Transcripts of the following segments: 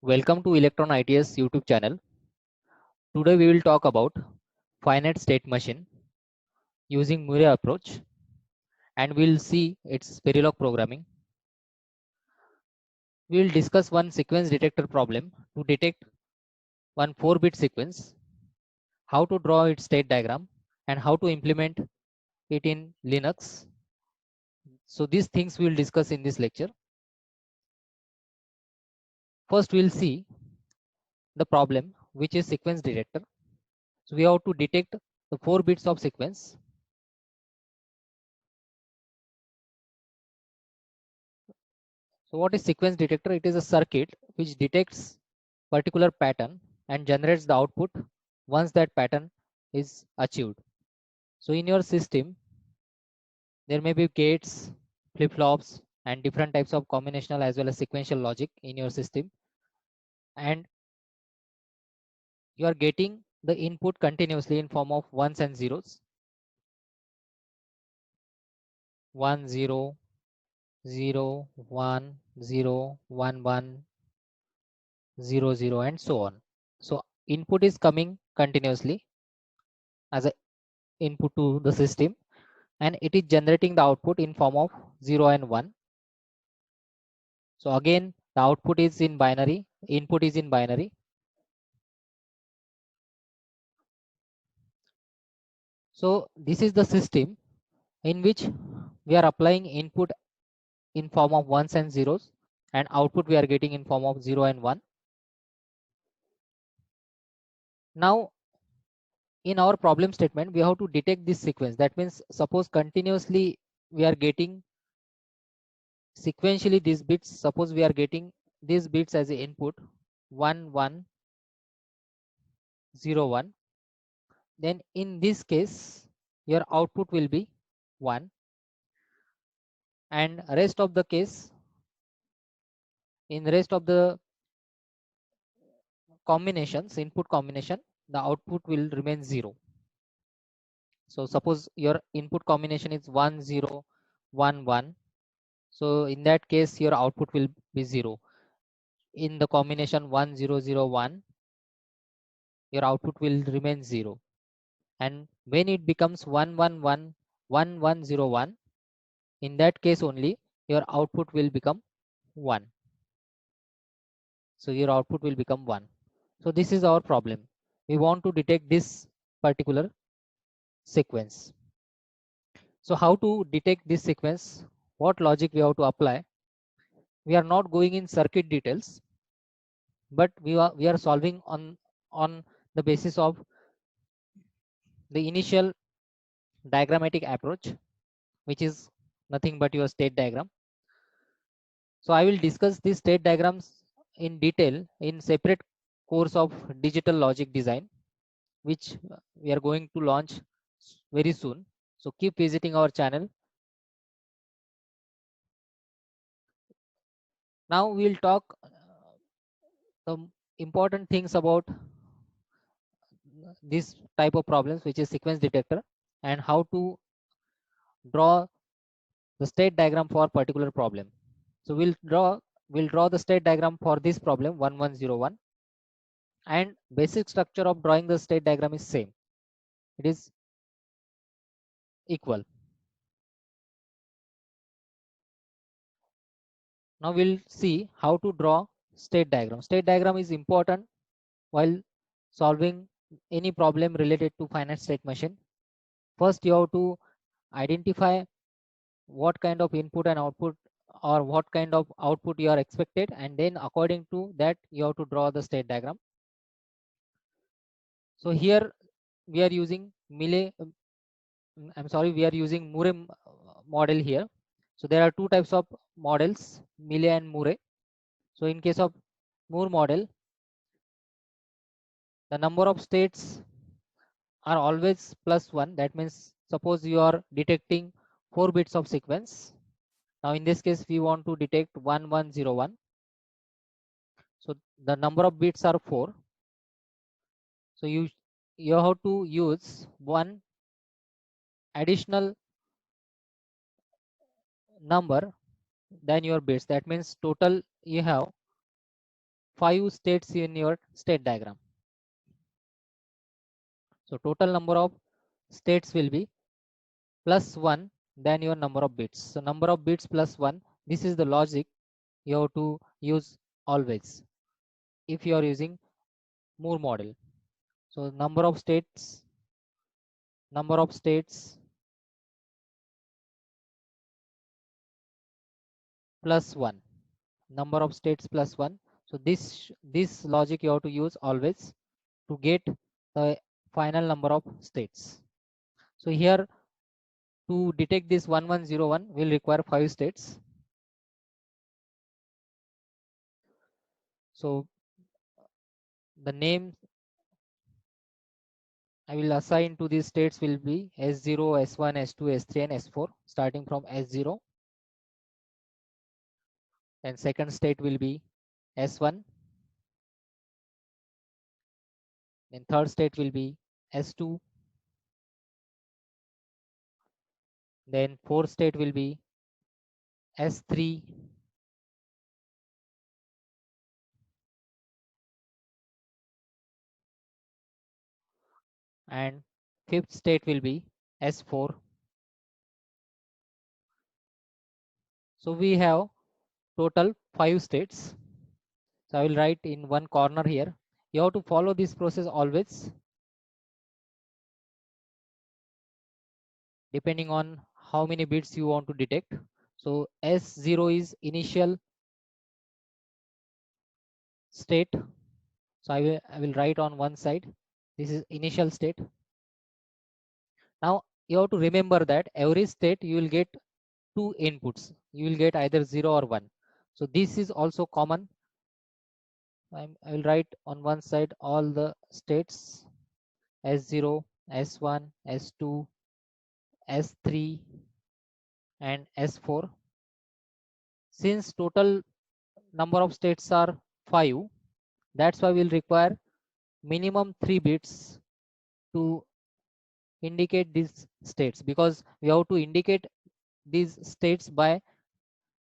Welcome to Electron ITS YouTube channel. Today we will talk about finite state machine using Murray approach, and we will see its Verilog programming. We will discuss one sequence detector problem to detect one 4-bit sequence, how to draw its state diagram, and how to implement it in Linux. So these things we will discuss in this lecture. First we will see the problem, which is sequence detector. So we have to detect the 4 bits of sequence. So what is sequence detector? It is a circuit which detects particular pattern and generates the output once that pattern is achieved. So in your system, there may be gates, flip-flops, and different types of combinational as well as sequential logic in your system. And you are getting the input continuously in form of ones and zeros. 1 0 0 1 0 1 1 0 0 and so on. So input is coming continuously as a input to the system, and it is generating the output in form of 0 and 1. So again the output is in binary, input is in binary. So this is the system in which we are applying input in form of ones and zeros, and output we are getting in form of 0 and 1. Now in our problem statement we have to detect this sequence. That means suppose continuously we are getting sequentially these bits. Suppose we are getting these bits as a input 1 1 0 1, then in this case your output will be 1, and rest of the case, in rest of the combinations, input combination, the output will remain 0. So suppose your input combination is 1 0 1 1, so in that case your output will be 0. In the combination 1 0 0 1, your output will remain 0. And when it becomes 1 1 1 1 1 0 1, in that case only your output will become 1. So your output will become 1. So this is our problem. We want to detect this particular sequence. So how to detect this sequence? What logic we have to apply? We are not going in circuit details, but we are solving on the basis of the initial diagrammatic approach, which is nothing but your state diagram. So I will discuss these state diagrams in detail in separate course of digital logic design, which we are going to launch very soon. So keep visiting our channel. Now we'll talk the important things about this type of problems, which is sequence detector, and how to draw the state diagram for particular problem. So we'll draw the state diagram for this problem 1101, and basic structure of drawing the state diagram is same. It is equal. Now we'll see how to draw state diagram. State diagram is important while solving any problem related to finite state machine. First you have to identify what kind of input and output, or what kind of output you are expected, and then according to that you have to draw the state diagram. So here we are using we are using Murray model here. So there are two types of models, Millet and Murray. So in case of Moore model, the number of states are always +1. That means suppose you are detecting 4 bits of sequence. Now in this case we want to detect 1101. So the number of bits are 4. So you have to use one additional number than your bits. That means total you have 5 states in your state diagram. So total number of states will be plus 1 than your number of bits. So number of bits plus 1, this is the logic you have to use always if you are using Moore model. So number of states plus 1, number of states plus 1. So this logic you have to use always to get the final number of states. So here to detect this 1101 will require 5 states. So the name I will assign to these states will be S0, S1, S2, S3 and S4 starting from S0. And second state will be S1. Then third state will be S2. Then fourth state will be S3. And fifth state will be S4. So we have total 5 states. So I will write in one corner here. You have to follow this process always, depending on how many bits you want to detect. So S0 is initial state. So I will write on one side. This is initial state. Now you have to remember that every state you will get two inputs. You will get either 0 or 1. So this is also common. I will write on one side all the states S0, S1, S2, S3 and S4. Since total number of states are 5, that's why we'll require minimum 3 bits to indicate these states, because we have to indicate these states by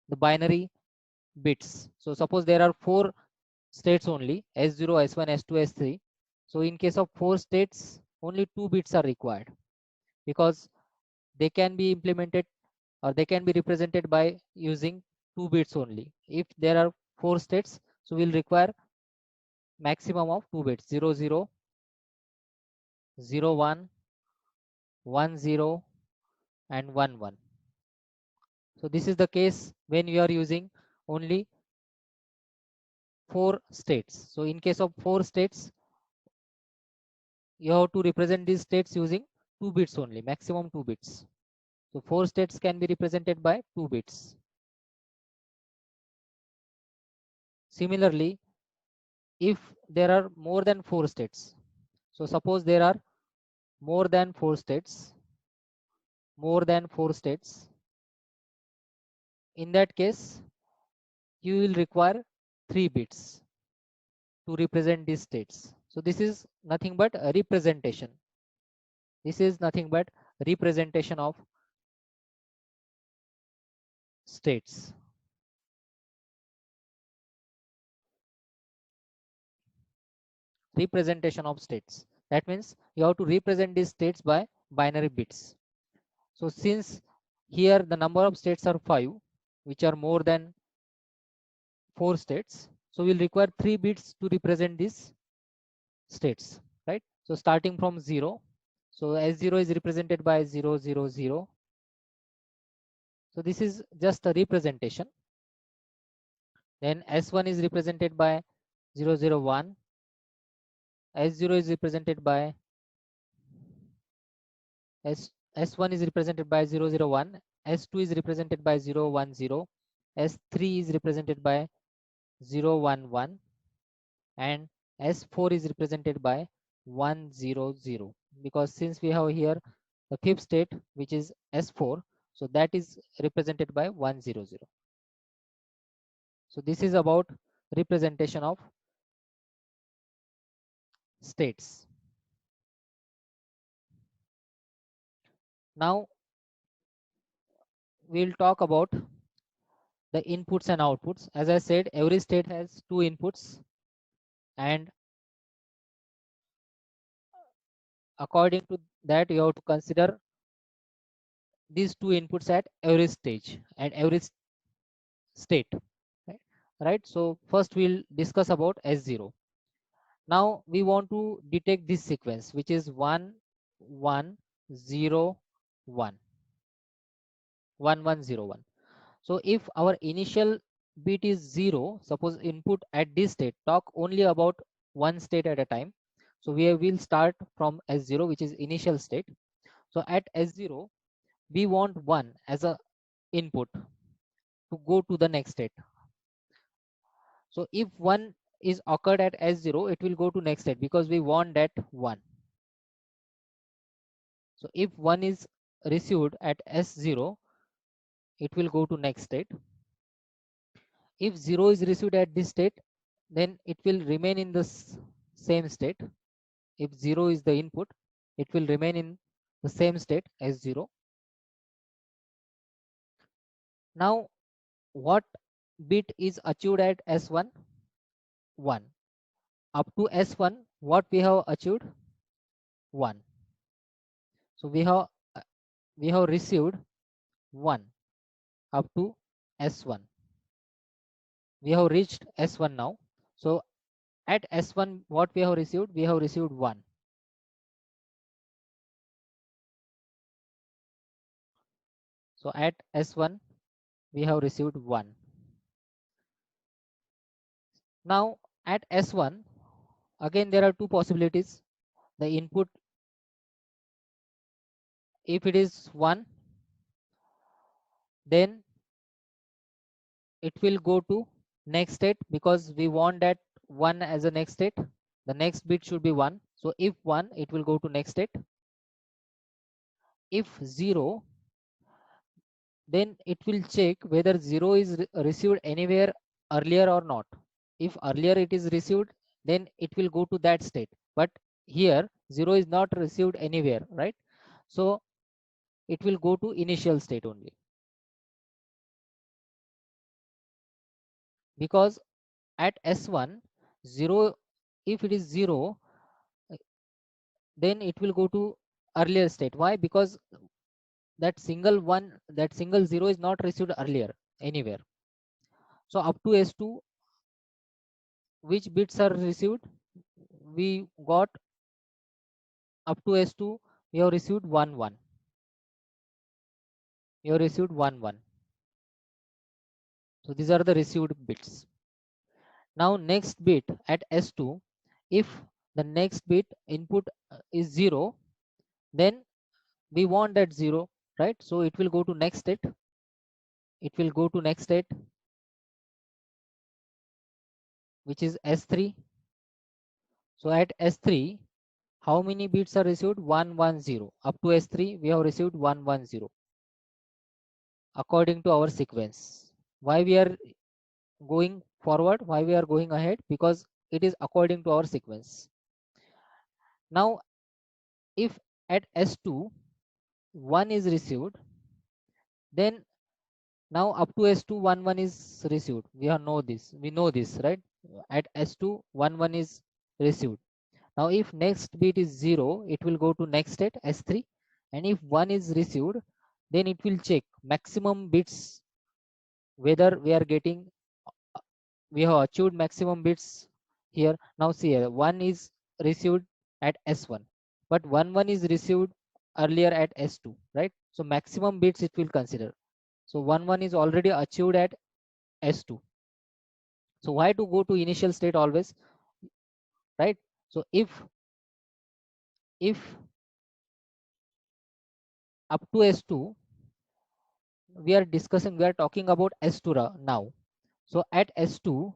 the binary bits. So suppose there are 4 states only, S0, S1, S2, S3. So in case of 4 states, only 2 bits are required, because they can be implemented or they can be represented by using 2 bits only. If there are 4 states, so we'll require maximum of 2 bits, 0, 0, 0, 1, 1, 0 and 1, 1. So this is the case when you are using only 4 states. So in case of 4 states, you have to represent these states using 2 bits only, maximum 2 bits. So 4 states can be represented by 2 bits. Similarly, if there are more than 4 states, so suppose there are more than 4 states, in that case, you will require 3 bits to represent these states. So this is nothing but a representation. This is nothing but representation of states. Representation of states. That means you have to represent these states by binary bits. So since here the number of states are 5, which are more than 4 states, so we'll require 3 bits to represent these states, right? So starting from 0, so S0 is represented by 0, 0, 0. So this is just a representation. Then S1 is represented by 0, 0, 1. S0 is represented by S1 is represented by 0, 0, 1. S2 is represented by 0, 1, 0. S3 is represented by 0, 1, 1. And S4 is represented by 1, 0, 0. Because since we have here the fifth state, which is S4, so that is represented by 1, 0, 0. So this is about representation of states. Now we'll talk about the inputs and outputs. As I said, every state has 2 inputs. and according to that you have to consider these two inputs at every stage and every state, right? Right, so first we'll discuss about S0. Now we want to detect this sequence, which is 1 1 0 1 1 1 0 1. So if our initial bit is 0, suppose input at this state, talk only about one state at a time. So we will start from S0, which is initial state. So at S0 we want 1 as a input to go to the next state. So if 1 is occurred at S0, it will go to next state because we want that 1. So if 1 is received at S0, it will go to next state. If 0 is received at this state, then it will remain in the same state. If 0 is the input, it will remain in the same state as 0. Now what bit is achieved at S1? 1. Up to S1, what we have achieved? 1. So we have received 1 up to S1. We have reached S1 now. So at S1, what we have received? We have received 1. So at S1, we have received 1. Now at S1, again there are two possibilities. The input, if it is 1, then it will go to next state because we want that 1 as a next state. The next bit should be 1. So if 1, it will go to next state. If 0, then it will check whether 0 is received anywhere earlier or not. If earlier it is received, then it will go to that state. But here 0 is not received anywhere, right? So it will go to initial state only, because at S1 0, if it is 0, then it will go to earlier state. Why? Because that single 0 is not received earlier anywhere. So up to S2, which bits are received? We got up to S2, we have received 1 1. We have received 1 1. So these are the received bits. Now next bit at S2, if the next bit input is 0, then we want that 0, right? So it will go to next state. It will go to next state, which is S3. So at S3, how many bits are received? 1 1 0. Up to S3, we have received 1 1 0 according to our sequence. Why we are going forward? Why we are going ahead? Because it is according to our sequence. Now if at S2 1 is received, then now up to S2 1 1 is received. We know this, right? At S2 1 1 is received. Now if next bit is 0, it will go to next state S3, and if 1 is received, then it will check maximum bits whether we are getting, we have achieved maximum bits here. Now see here, 1 is received at S1, but 1 1 is received earlier at S2, right? So maximum bits it will consider. So 1 1 is already achieved at S2. So why to go to initial state always, right? So if up to S2, we are talking about S2 now. So at S2,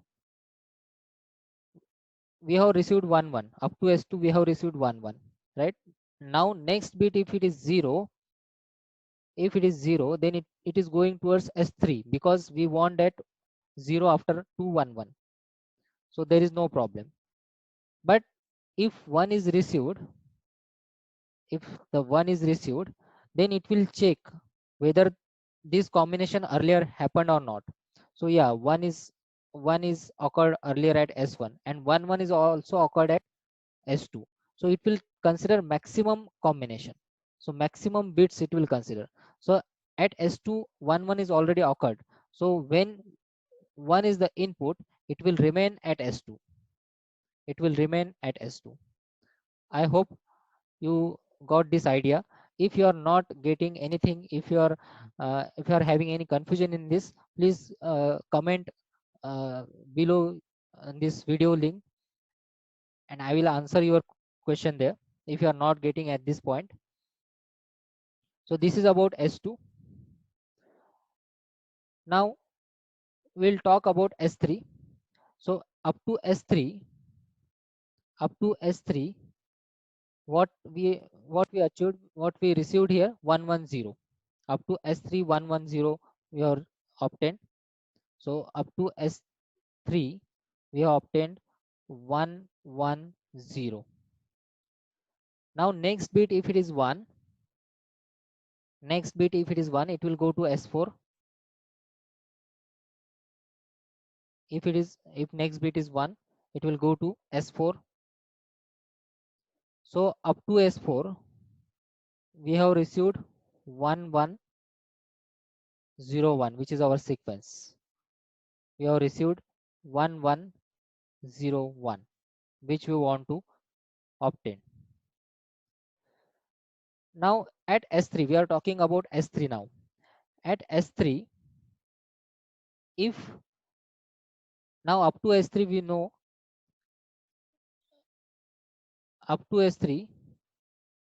we have received 1 1. Up to S2, we have received 1 1, right? Now next bit, if it is 0, then it is going towards S3 because we want that 0 after 2 1 1. So there is no problem. But if 1 is received, if the 1 is received, then it will check whether this combination earlier happened or not. So yeah, 1 is 1 is occurred earlier at S1 and 1 1 is also occurred at S2. So it will consider maximum combination. So maximum bits it will consider. So at S2 1 1 is already occurred. So when 1 is the input, it will remain at S2. It will remain at S2. I hope you got this idea. If you are not getting anything, if you are having any confusion in this, please comment below this video link, and I will answer your question there if you are not getting at this point. So this is about S2. Now we'll talk about S3. So up to S3, what we achieved, what we received here, 110. Up to S3 110 we are obtained. So up to S3 we have obtained 110. Now next bit, if it is 1, next bit if it is 1, it will go to S4. If next bit is 1, it will go to S4. So up to S4 we have received 1101, which is our sequence. We have received 1101, which we want to obtain. Now at S3, we are talking about S3 now. At S3, if now up to S3 we know, up to S3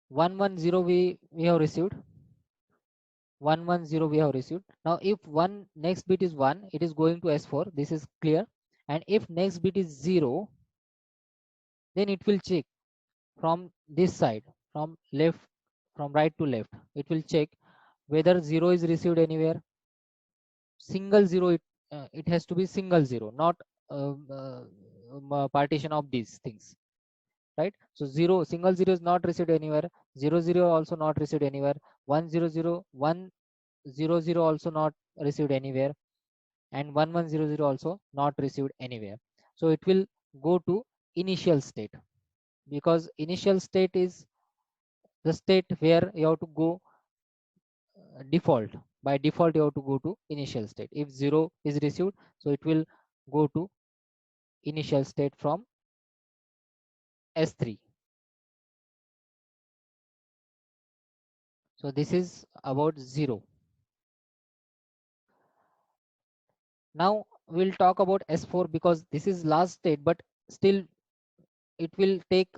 110 we have received, 110 we have received. Now if one next bit is 1, it is going to S4, this is clear. And if next bit is 0, then it will check from this side, from left, from right to left. It will check whether 0 is received anywhere. Single 0, it has to be single 0, not partition of these things, right? So 0, single 0 is not received anywhere, 0 0 also not received anywhere, 1 0 0 1 0 0 also not received anywhere, and 1 1 0 0 also not received anywhere. So it will go to initial state, because initial state is the state where you have to go default. By default you have to go to initial state. If 0 is received, so it will go to initial state from S3. So this is about 0. Now we'll talk about S4, because this is last state, but still it will take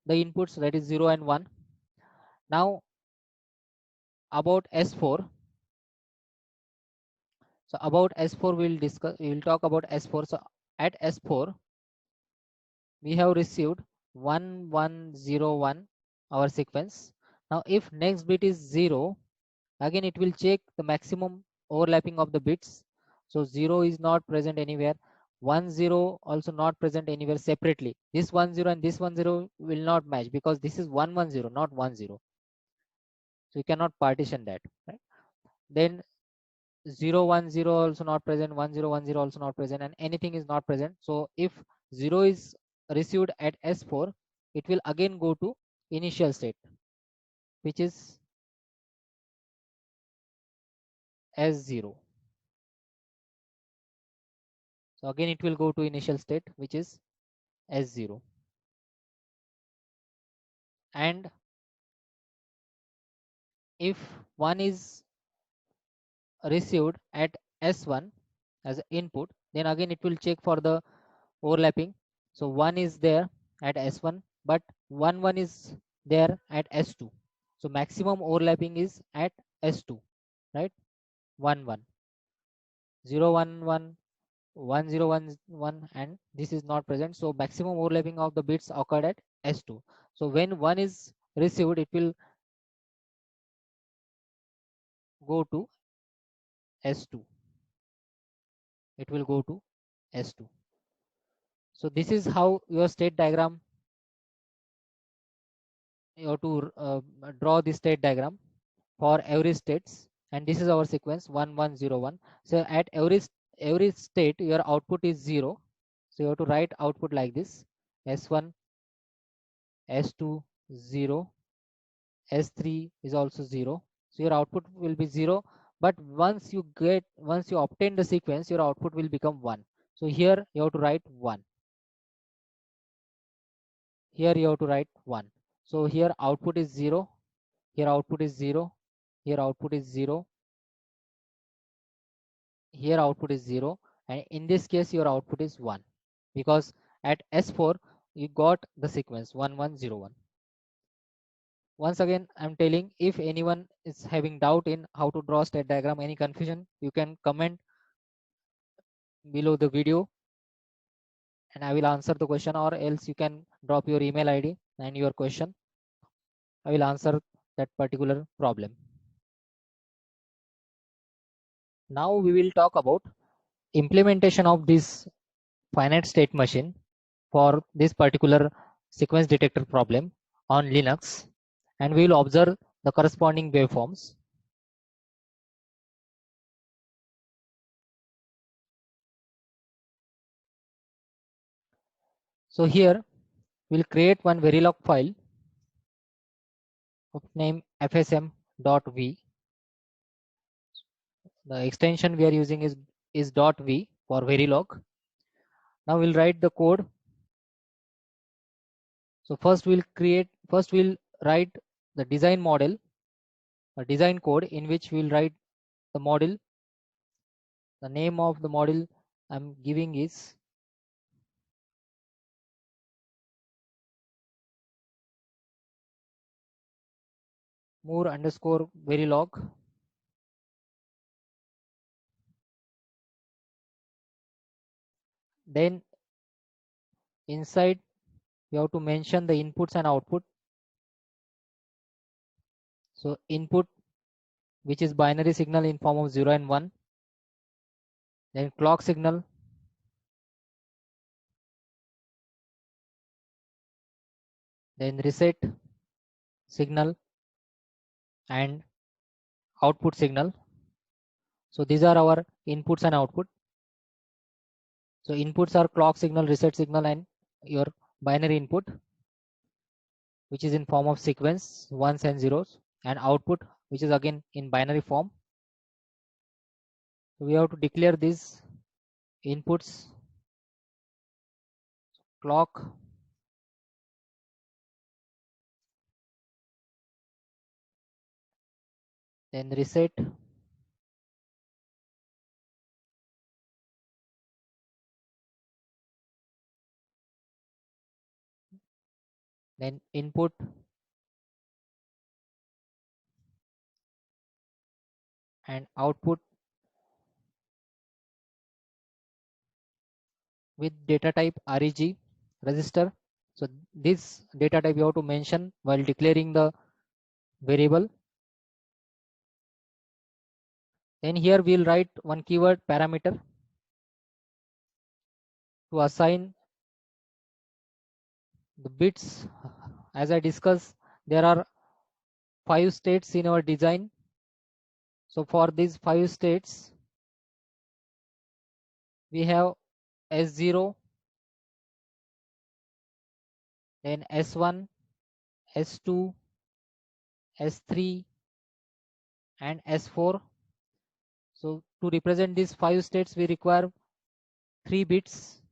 the inputs, that is 0 and 1. Now about S4, so about S4 we'll talk about S4. So at S4 we have received 1101, our sequence. Now if next bit is 0, again it will check the maximum overlapping of the bits. So 0 is not present anywhere, 10 also not present anywhere separately. This 10 and this 10 will not match, because this is 110, not 10. So you cannot partition that, right? Then 010 also not present, 1010 also not present, and anything is not present. So if 0 is received at S4, it will again go to initial state, which is S0. So again it will go to initial state, which is S0. And if 1 is received at S1 as input, then again it will check for the overlapping. So 1 is there at S1, but 1 1 is there at S2. So maximum overlapping is at S2, right? 1 1, 0 1 1, 1 0 1 1, and this is not present. So maximum overlapping of the bits occurred at S2. So when 1 is received, it will go to S2. It will go to S2. So this is how your state diagram, you have to draw the state diagram for every states, and this is our sequence 1101. So at every state your output is 0. So you have to write output like this: S1, S2 0, S3 is also 0. So your output will be 0. But once you obtain the sequence, your output will become 1. So here you have to write 1. Here you have to write 1. So here output is 0. Here output is 0. Here output is 0. Here output is 0. And in this case, your output is 1. Because at S4, you got the sequence 1101. Once again, I'm telling, if anyone is having doubt in how to draw state diagram, any confusion, you can comment below the video and I will answer the question, or else you can drop your email ID and your question. I will answer that particular problem. Now we will talk about implementation of this finite state machine for this particular sequence detector problem on Linux, and we will observe the corresponding waveforms. So here we'll create one Verilog file of name fsm.v. The extension we are using is .v for Verilog. Now we'll write the code. So first we'll write the design model, a design code in which we'll write the model. The name of the model I'm giving is Moore_Verilog. Then inside you have to mention the inputs and output. So input, which is binary signal in form of 0 and 1. Then clock signal. Then reset signal and output signal. So these are our inputs and output. So inputs are clock signal, reset signal, and your binary input, which is in form of sequence ones and zeros, and output, which is again in binary form. So we have to declare these inputs: clock, then reset, then input, and output with data type reg register. So this data type you have to mention while declaring the variable. Then here we'll write one keyword parameter to assign the bits. As I discussed, there are 5 states in our design. So for these 5 states, we have S0, then S1, S2, S3, and S4. So to represent these 5 states, we require 3 bits.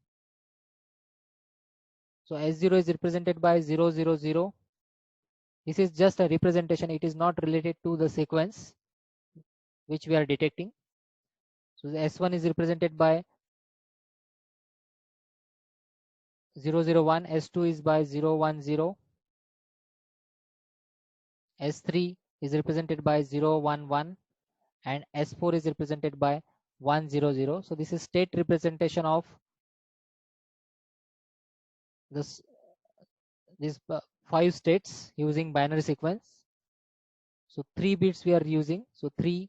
So S0 is represented by 0, 0, 0. This is just a representation. It is not related to the sequence which we are detecting. So the S1 is represented by 001, S2 is by 010, S3 is represented by 011, and S4 is represented by 100. So this is state representation of these 5 states using binary sequence. So 3 bits we are using. So 3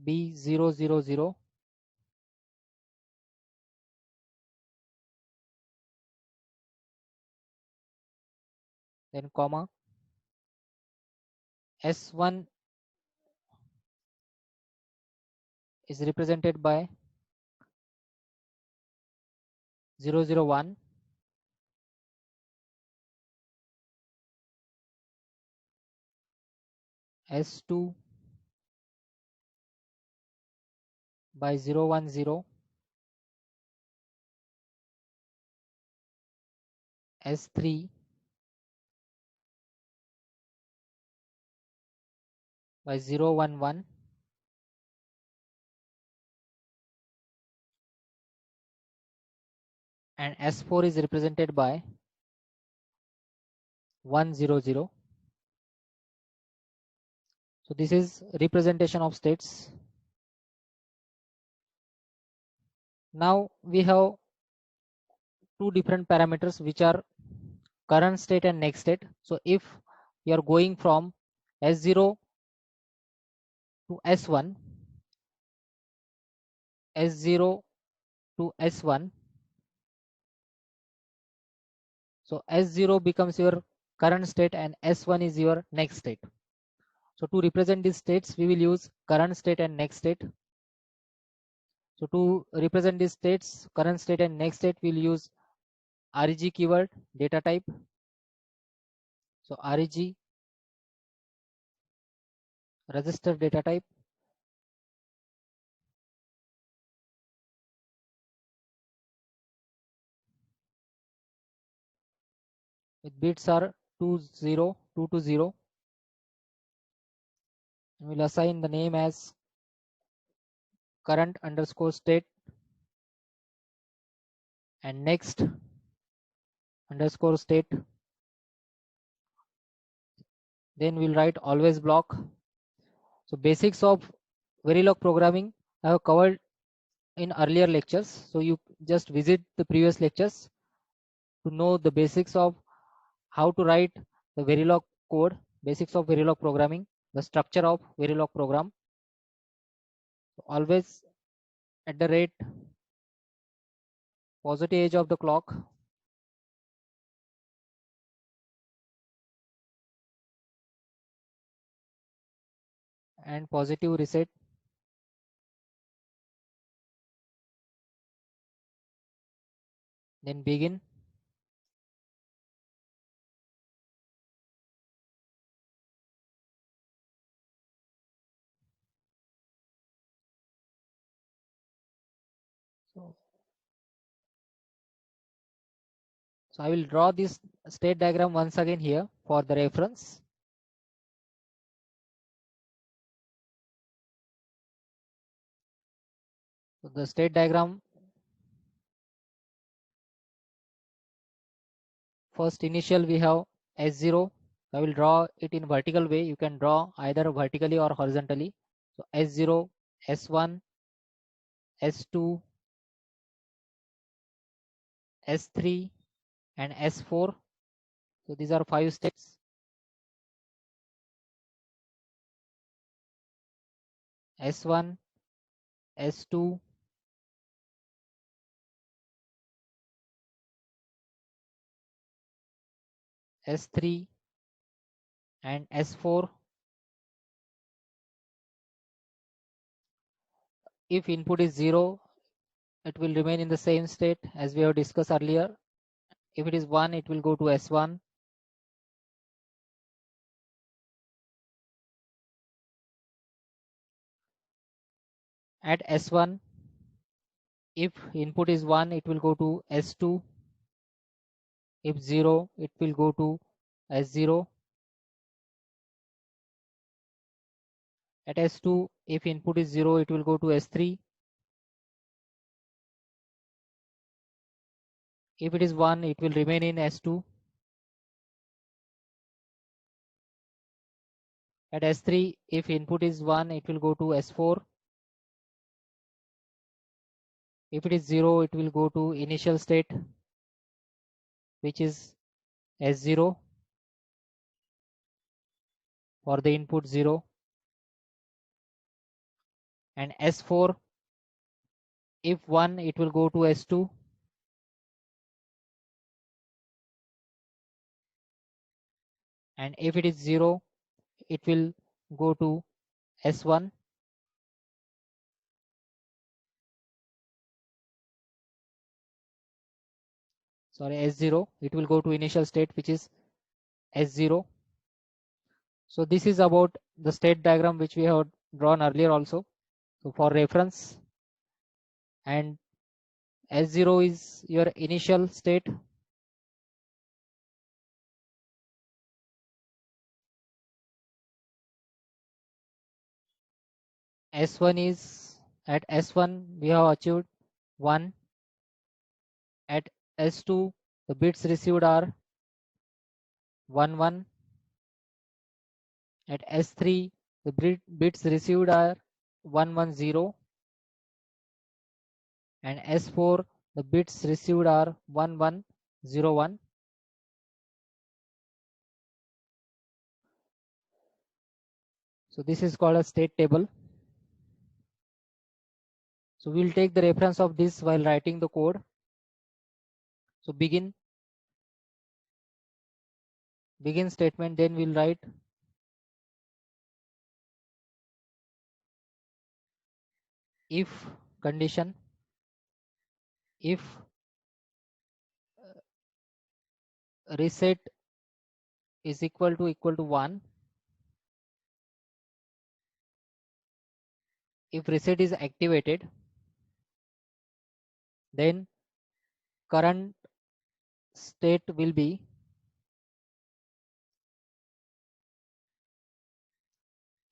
B000, then comma S1 is represented by 001, S2 by 010, S3 by 011, and S4 is represented by 100. So this is representation of states. Now we have two different parameters which are current state and next state. So if you are going from S0 to S1, S0 to S1, so S0 becomes your current state and S1 is your next state. So to represent these states, we will use current state and next state. So to represent these states, current state and next state, we'll use REG keyword data type. So REG register data type, with bits are 2 to 0. And we'll assign the name as current underscore state and next underscore state. Then we'll write always block. So basics of Verilog programming I have covered in earlier lectures. So you just visit the previous lectures to know the basics of how to write the Verilog code, basics of Verilog programming, the structure of Verilog program. So always at the rate positive edge of the clock, and positive reset. Then begin. So I will draw this state diagram once again here for the reference. So the state diagram, first initial we have S0. I will draw it in vertical way. You can draw either vertically or horizontally. So S0, S1, S2, S3, and S4. So these are 5 states. S1, S2, S3, and S4. If input is 0, it will remain in the same state as we have discussed earlier. If it is 1, it will go to S1. At S1, if input is 1, it will go to S2. If 0, it will go to S0. At S2, if input is 0, it will go to S3. If it is 1, it will remain in S2. At S3, if input is 1, it will go to S4. If it is 0, it will go to initial state, which is S0 for the input 0. And S4, if 1, it will go to S2. And if it is 0, it will go to S1. sorry, S0, it will go to initial state, which is S0. So this is about the state diagram which we have drawn earlier also. So for reference, and S0 is your initial state. S1 is, at S1 we have achieved 1. At S2 the bits received are 1 1. At S3 the bits received are 1 1 0. And S4 the bits received are 1 1 0 1. So this is called a state table. So we'll take the reference of this while writing the code. So begin statement, then we'll write if condition, if reset is equal to 1, if reset is activated, then current state will be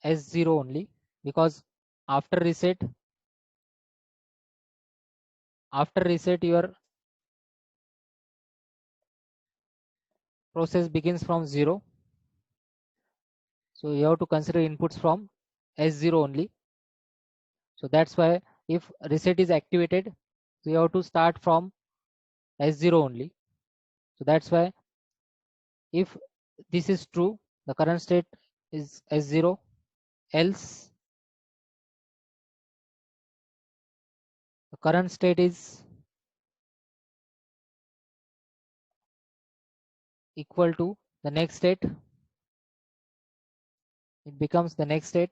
S0 only, because after reset your process begins from 0. So you have to consider inputs from S0 only. So that's why if reset is activated, so you have to start from S0 only. So that's why if this is true, the current state is S0, else the current state is equal to the next state. It becomes the next state.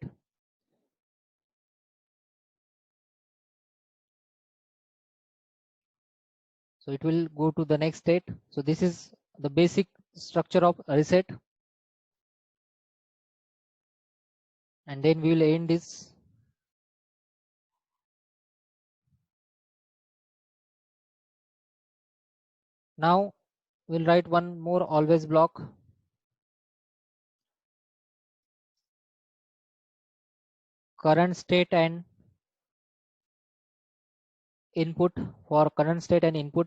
So it will go to the next state. So this is the basic structure of reset. And then we will end this. Now we'll write one more always block. Current state and input, for current state and input.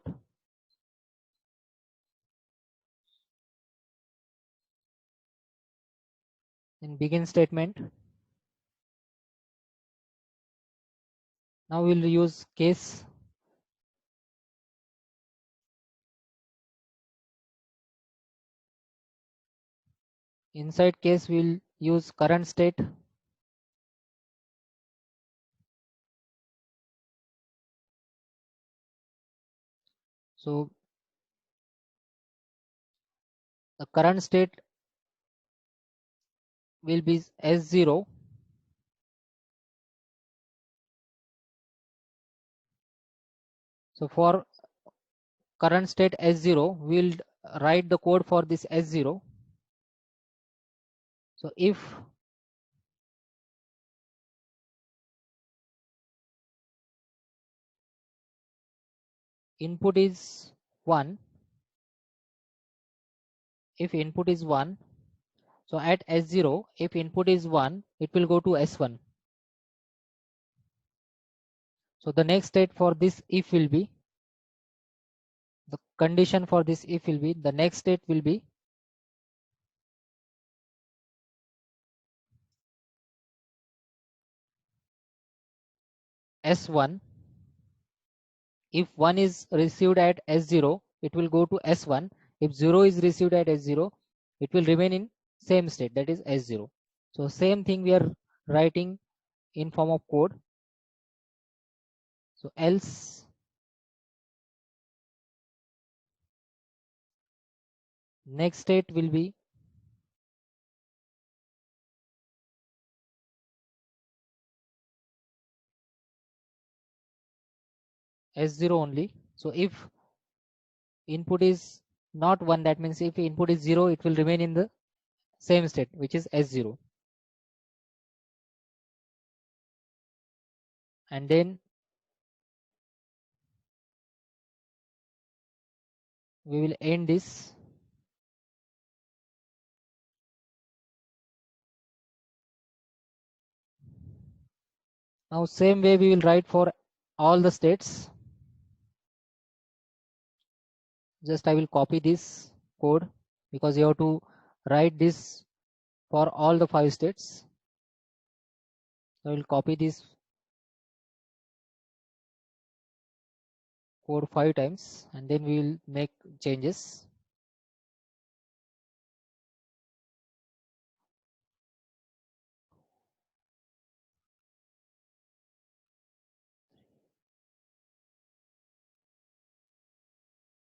In begin statement. Now we'll use case. Inside case we'll use current state. So the current state will be S0. So for current state S0, we'll write the code for this S0. So if input is 1, so at S0, if input is 1, it will go to S1. So the next state for this if will be, the condition for this if will be, the next state will be S1. If 1 is received at S0, it will go to S1. If 0 is received at S0, it will remain in same state, that is S0. So same thing we are writing in form of code. So else next state will be S0 only. So if input is not 1, that means if input is 0, it will remain in the same state, which is S0. And then we will end this. Now same way we will write for all the states. Just I will copy this code because you have to write this for all the 5 states. I will copy this code 5 times and then we will make changes.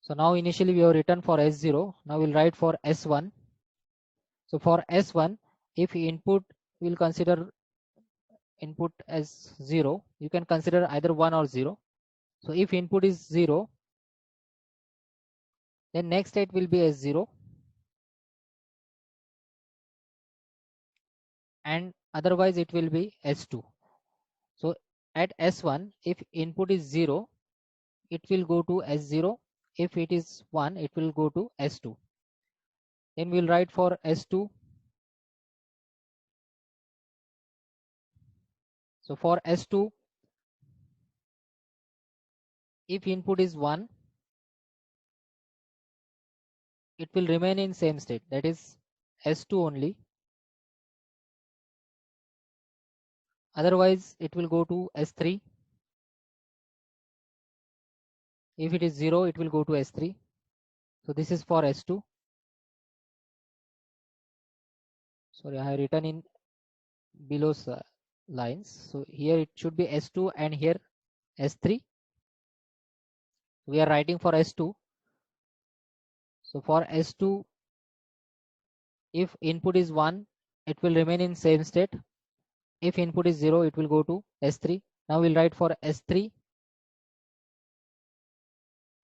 So now initially we have written for S0. Now we'll write for S1. So for S1, if input will consider input as 0, you can consider either 1 or 0. So if input is 0, then next state will be S0, and otherwise it will be S2. So at S1, if input is 0, it will go to S0. If it is 1, it will go to S2. Then we'll write for S2. So for S2, if input is 1, it will remain in same state, that is S2 only. Otherwise it will go to S3. If it is 0, it will go to S3. So this is for S2. Sorry, I have written in below lines. So here it should be S2 and here S3. We are writing for S2. So for S2, if input is 1, it will remain in same state. If input is 0, it will go to S3. Now we'll write for S3.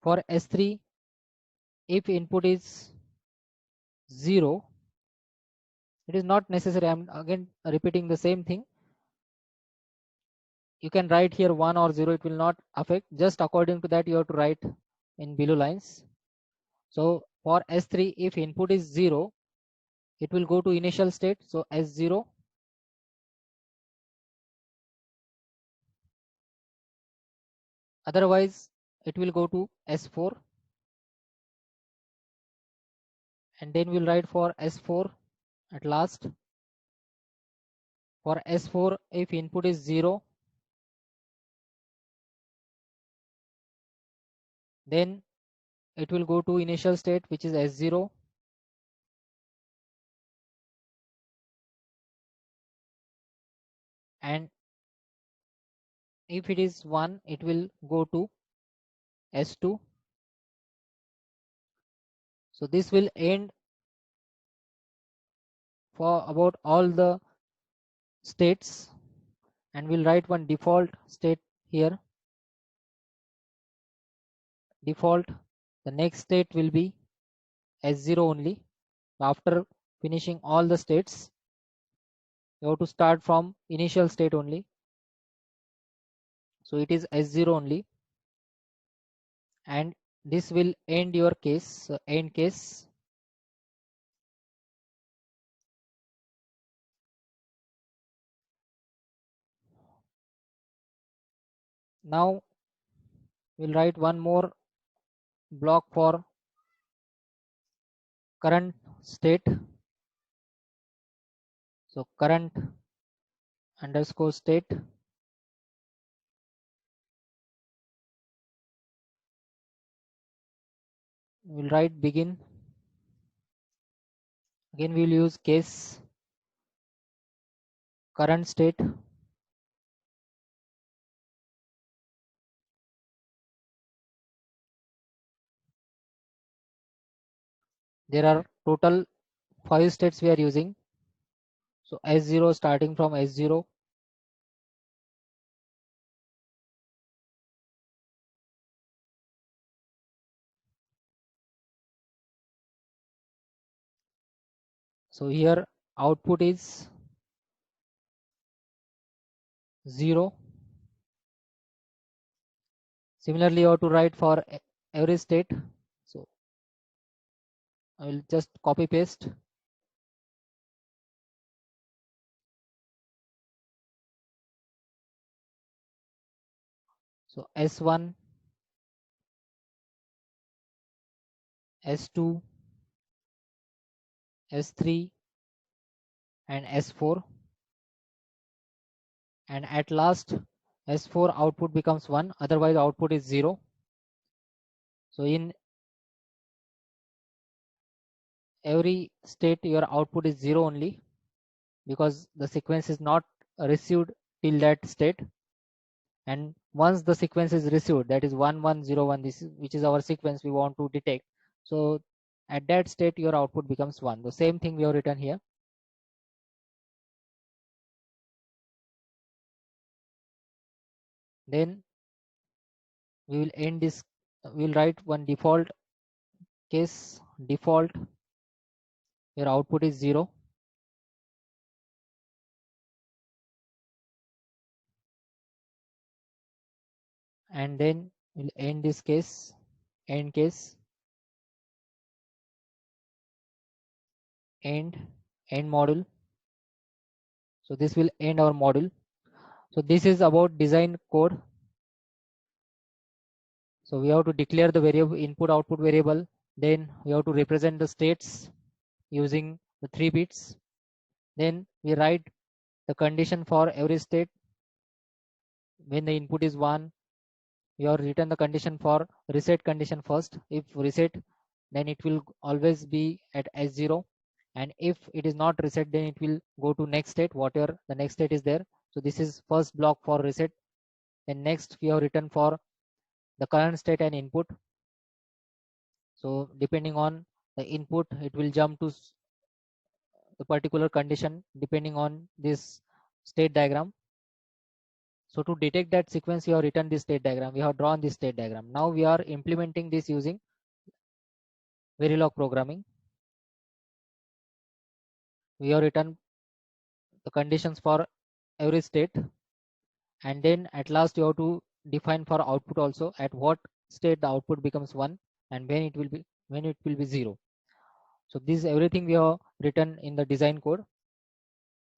For S3, if input is 0, it is not necessary. I'm again repeating the same thing. You can write here 1 or 0, it will not affect. Just according to that, you have to write in below lines. So for S3, if input is 0, it will go to initial state. So S0. Otherwise, it will go to S4. And then we'll write for S4 at last. For S4, if input is 0, then it will go to initial state, which is S0. And if it is 1, it will go to S2. So this will end for about all the states, and we'll write one default state here. Default, the next state will be S0 only. After finishing all the states, you have to start from initial state only. So it is S0 only, and this will end your case. So end case. Now we'll write one more block for current state. So current underscore state. We'll write begin. Again we'll use case current state. There are total 5 states we are using. So S0, starting from S0, So here output is 0. Similarly, you have to write for every state. So I will just copy paste. So S1, S2, S3 and S4, and at last S4 output becomes 1, otherwise output is 0. So in every state your output is 0 only, because the sequence is not received till that state. And once the sequence is received, that is 1101, this is which is our sequence we want to detect. So at that state your output becomes 1. The same thing we have written here. Then we will end this, we will write one default case. Default, your output is 0. And then we'll end this case, end case, end module. So this will end our module. So this is about design code. So we have to declare the variable input output variable. Then we have to represent the states using the 3 bits. Then we write the condition for every state. When the input is 1, we have written the condition for reset condition first. If reset, then it will always be at S0. And if it is not reset, then it will go to next state, whatever the next state is there. So this is first block for reset. Then next we have written for the current state and input. So depending on the input, it will jump to the particular condition depending on this state diagram. So to detect that sequence, we have written this state diagram, we have drawn this state diagram. Now we are implementing this using Verilog programming. We have written the conditions for every state, and then at last you have to define for output also, at what state the output becomes 1 and when it will be 0. So this is everything we have written in the design code.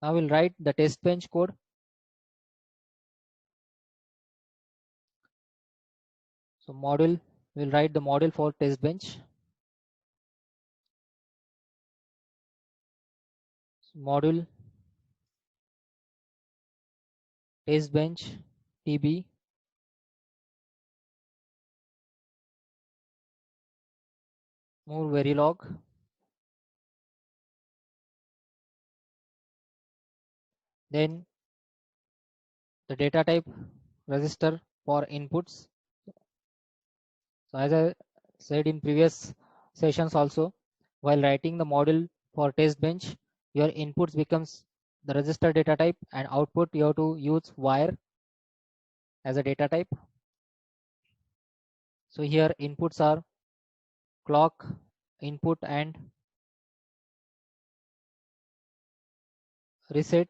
Now we'll write the test bench code. So module, we'll write the module for test bench. Module test bench tb move Verilog. Then the data type register for inputs. So as I said in previous sessions also, while writing the model for test bench, your inputs becomes the register data type, and output you have to use wire as a data type. So here inputs are clock input and reset.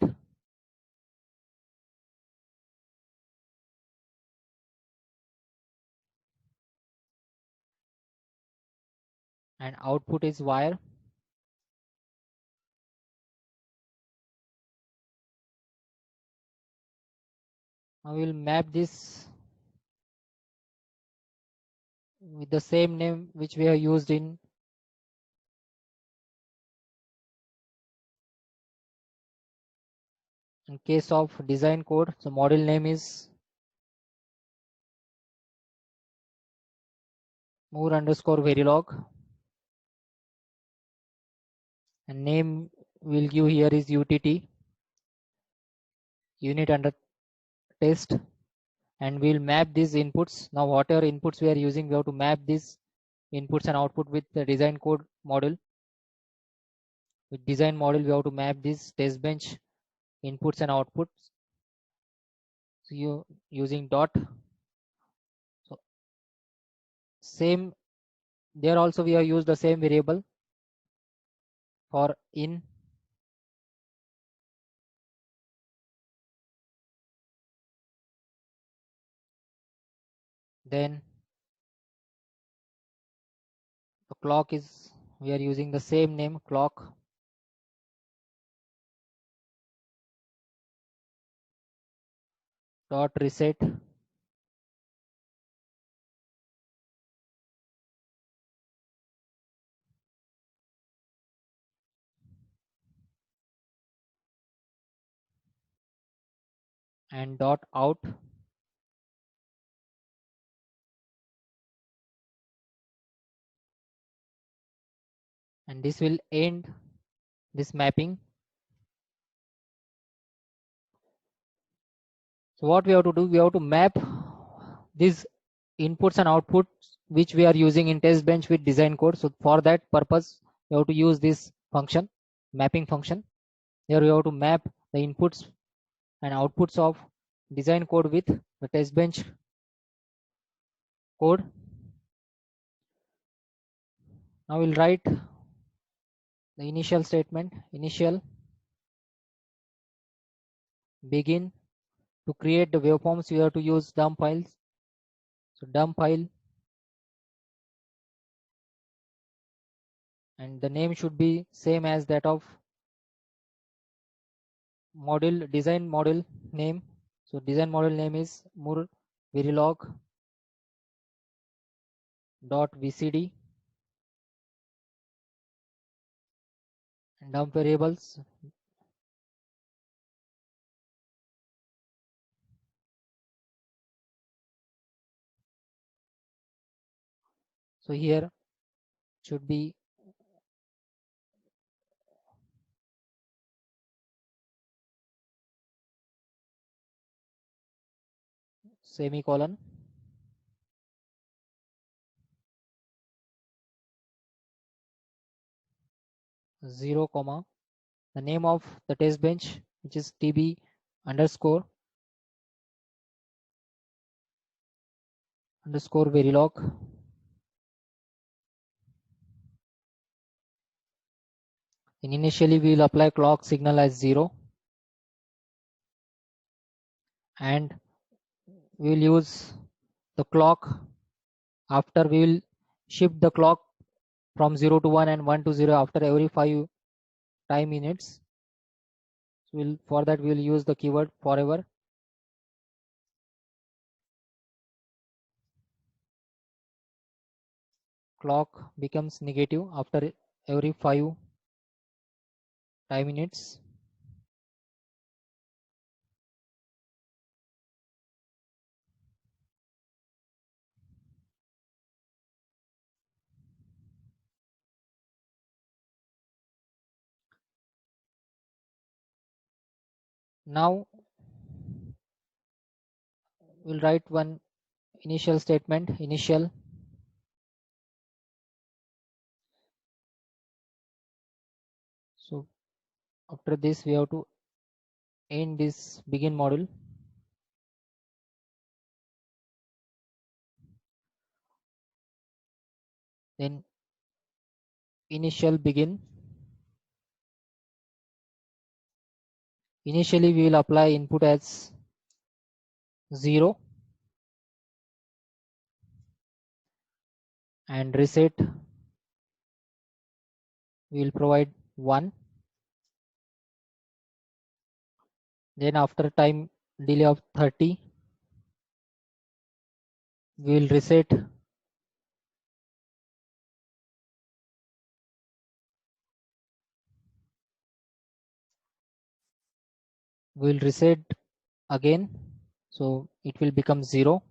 And output is wire. I will map this with the same name which we have used in case of design code. So model name is Moore_Verilog, and name we'll give here is UTT, unit under test, and we'll map these inputs. Now whatever inputs we are using, we have to map these inputs and output with the design code model. With design model, we have to map this test bench inputs and outputs. So you using dot. So same there also we have used the same variable for in Then the clock is, we are using the same name, clock dot reset and dot out, and this will end this mapping. So what we have to do, we have to map these inputs and outputs which we are using in test bench with design code. So for that purpose, you have to use this function, mapping function. Here we have to map the inputs and outputs of design code with the test bench code. Now we'll write the initial statement, initial begin. To create the waveforms, we have to use dump files. So dump file, and the name should be same as that of model, design model name. So design model name is Moore Verilog dot vcd, and dump variables. So here should be semicolon, 0 comma the name of the test bench, which is tb underscore Verilog. And initially we will apply clock signal as 0, and we will use the clock. After we will shift the clock from 0 to 1 and 1 to 0 after every 5 time units. So for that we will use the keyword forever. Clock becomes negative after every 5 time units. Now we'll write one initial statement, initial. So after this we have to end this begin module. Then initial begin. Initially we will apply input as 0 and reset we will provide 1. Then after time delay of 30 we will reset again, so it will become 0.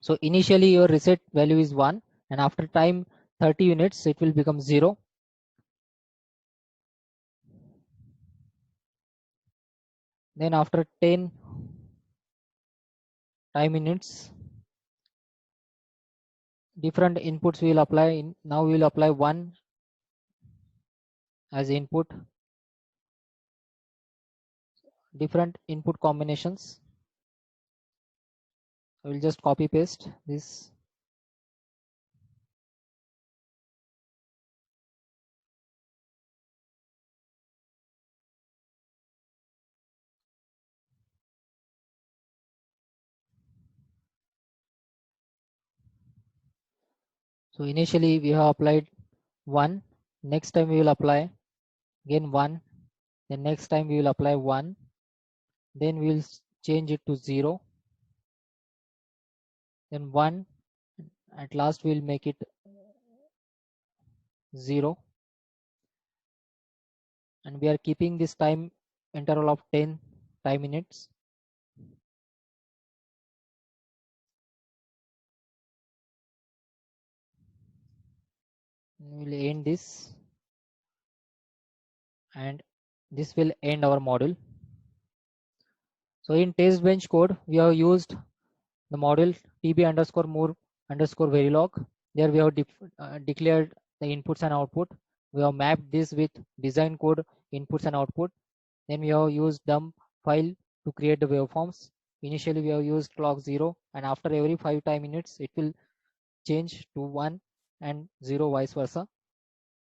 So initially your reset value is 1, and after time 30 units it will become 0. Then after 10 time units, different inputs we will apply. Now we will apply 1 as input, different input combinations. I will just copy paste this. So initially we have applied 1, next time we will apply again 1, then next time we will apply 1, then we will change it to 0, then 1, at last we will make it 0, and we are keeping this time interval of 10 time minutes. We will end this, and this will end our module. So in test bench code we have used the module tb underscore more underscore verilog. There we have declared the inputs and output. We have mapped this with design code inputs and output. Then we have used dump file to create the waveforms. Initially we have used clock 0, and after every 5 time minutes it will change to 1 and 0, vice versa.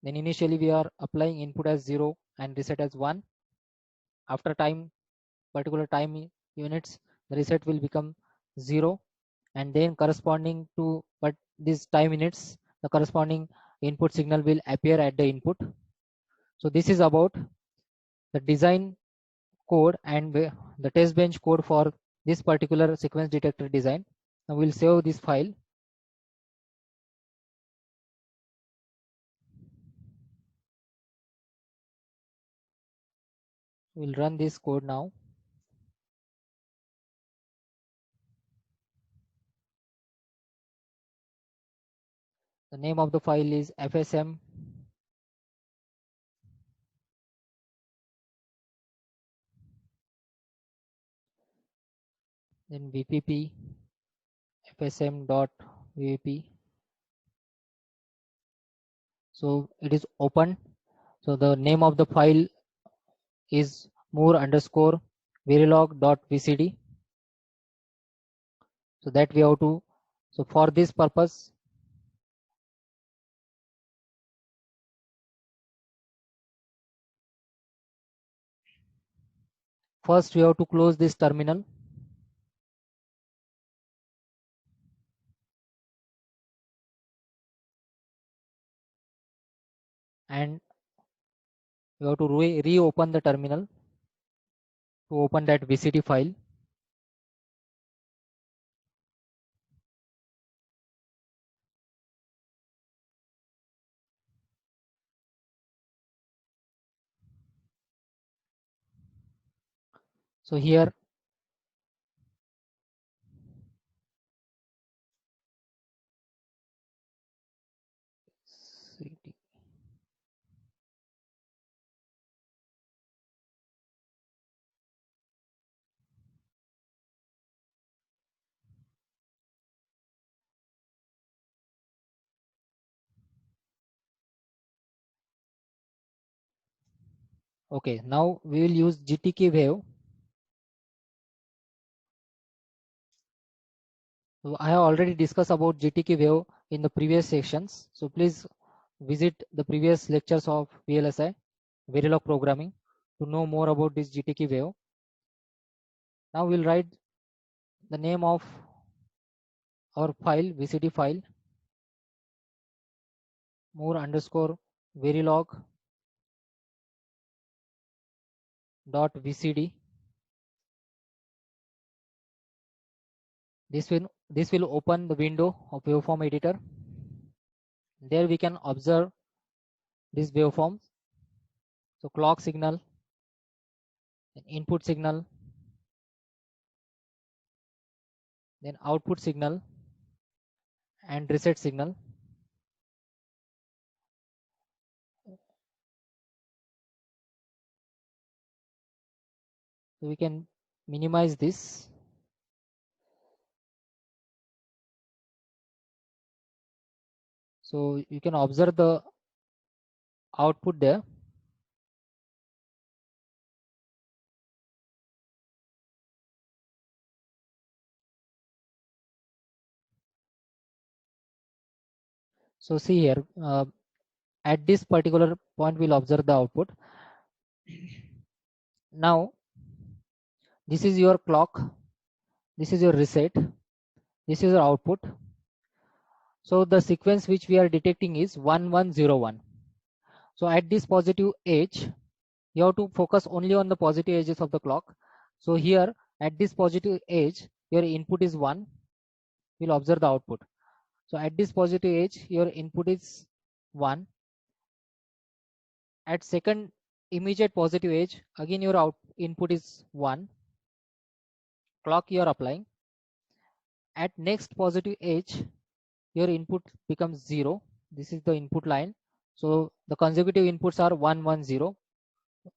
Then initially we are applying input as 0 and reset as 1. After particular time units, the reset will become 0, and then corresponding to this time minutes, the corresponding input signal will appear at the input. So this is about the design code and the test bench code for this particular sequence detector design. Now we'll save this file. We'll run this code now. The name of the file is FSM then VPP fsm.vp. So it is open. So the name of the file is more underscore verilog.vcd. So that we have to, so for this purpose, first we have to close this terminal. And we have to reopen the terminal to open that VCD file. So here CD. Okay, now we will use GTK wave. So I have already discussed about GTK wave in the previous sections. So please visit the previous lectures of VLSI, Verilog programming, to know more about this GTK wave. Now we'll write the name of our file, VCD file, more underscore verilog dot VCD. This will open the window of waveform editor. There we can observe these waveforms. So clock signal, then input signal, then output signal, and reset signal. So we can minimize this. So you can observe the output there. So see here, at this particular point we'll observe the output. Now this is your clock, this is your reset, this is your output. So the sequence which we are detecting is 1101. So at this positive edge, you have to focus only on the positive edges of the clock. So here at this positive edge, your input is 1. We'll observe the output. So at this positive edge, your input is 1. At second immediate positive edge, again your input is 1. Clock you are applying. At next positive edge, your input becomes 0. This is the input line. So the consecutive inputs are 1, 1, 0.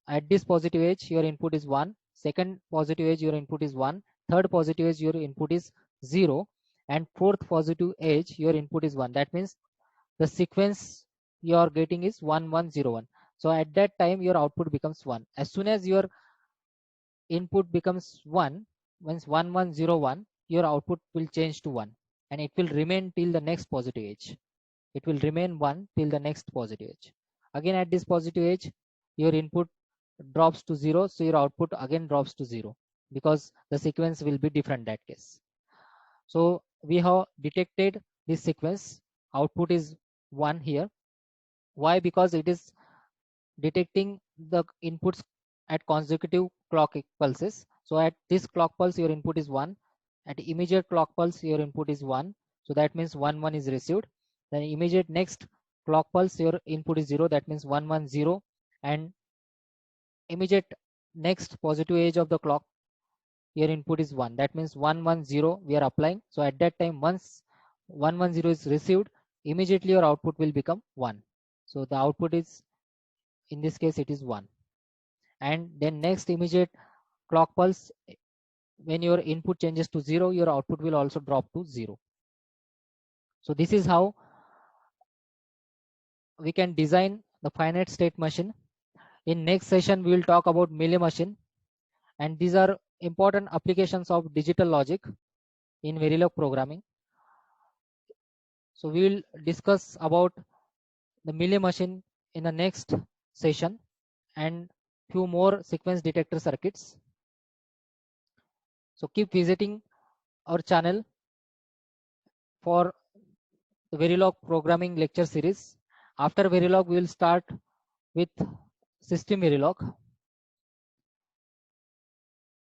At this positive edge, your input is 1. Second positive edge, your input is 1. Third positive edge, your input is 0. And fourth positive edge, your input is 1. That means the sequence you are getting is 1, 1, 0, 1. So at that time, your output becomes 1. As soon as your input becomes 1, once 1, 1, 0, 1, your output will change to 1. And it will remain till the next positive edge. It will remain 1 till the next positive edge. Again at this positive edge, your input drops to 0, so your output again drops to 0, because the sequence will be different that case. So we have detected this sequence. Output is 1 here. Why? Because it is detecting the inputs at consecutive clock pulses. So at this clock pulse, your input is 1. At immediate clock pulse, your input is 1. So that means 1, 1 is received. Then immediate next clock pulse, your input is 0. That means 1, 1, 0. And immediate next positive edge of the clock, your input is 1. That means 1, 1, 0 we are applying. So at that time, once 1, 1, 0 is received, immediately your output will become 1. So the output is, in this case, it is 1. And then next immediate clock pulse, when your input changes to 0, your output will also drop to 0. So this is how we can design the finite state machine. In next session, we will talk about Mealy machine, and these are important applications of digital logic in Verilog programming. So we will discuss about the Mealy machine in the next session and few more sequence detector circuits. So keep visiting our channel for the Verilog programming lecture series. After Verilog, we will start with System Verilog.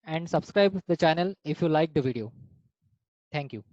And subscribe the channel if you like the video. Thank you.